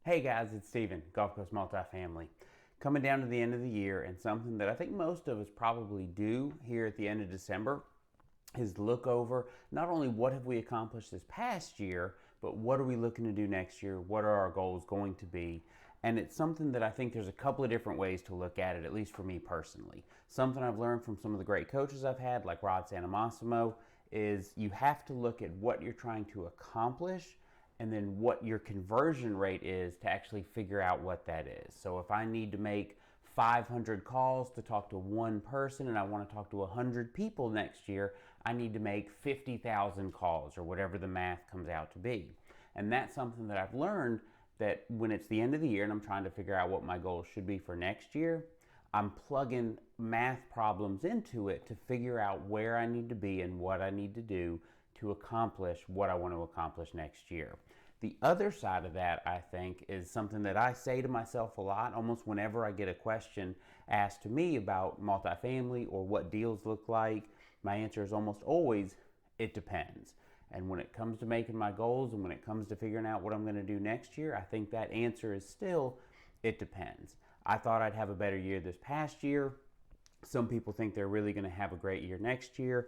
Hey guys, it's Steven, Gulf Coast Multifamily. Coming down to the end of the year, and something that I think most of us probably do here at the end of December is look over not only what have we accomplished this past year, but what are we looking to do next year? What are our goals going to be? And it's something that I think there's a couple of different ways to look at it, at least for me personally. Something I've learned from some of the great coaches I've had, like Rod Santomassimo, is you have to look at what you're trying to accomplish and then what your conversion rate is to actually figure out what that is. So if I need to make 500 calls to talk to one person and I want to talk to 100 people next year, I need to make 50,000 calls or whatever the math comes out to be. And that's something that I've learned, that when it's the end of the year and I'm trying to figure out what my goals should be for next year, I'm plugging math problems into it to figure out where I need to be and what I need to do to accomplish what I want to accomplish next year. The other side of that, I think, is something that I say to myself a lot, almost whenever I get a question asked to me about multifamily or what deals look like. My answer is almost always, it depends. And when it comes to making my goals and when it comes to figuring out what I'm going to do next year, I think that answer is still, it depends. I thought I'd have a better year this past year. Some people think they're really going to have a great year next year.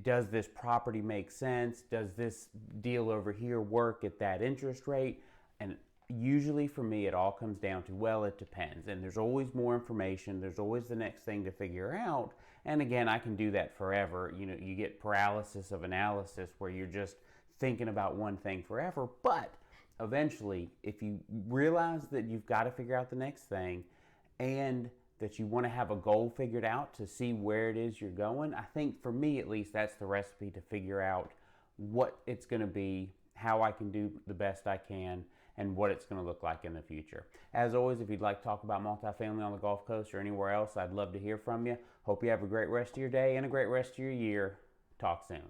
Does this property make sense? Does this deal over here work at that interest rate? And usually for me, it all comes down to, well, it depends. And there's always more information. There's always the next thing to figure out. And again, I can do that forever. You know, you get paralysis of analysis where you're just thinking about one thing forever. But eventually, if you realize that you've got to figure out the next thing and that you want to have a goal figured out to see where it is you're going, I think for me at least that's the recipe to figure out what it's going to be, how I can do the best I can, and what it's going to look like in the future. As always, if you'd like to talk about multifamily on the Gulf Coast or anywhere else, I'd love to hear from you. Hope you have a great rest of your day and a great rest of your year. Talk soon.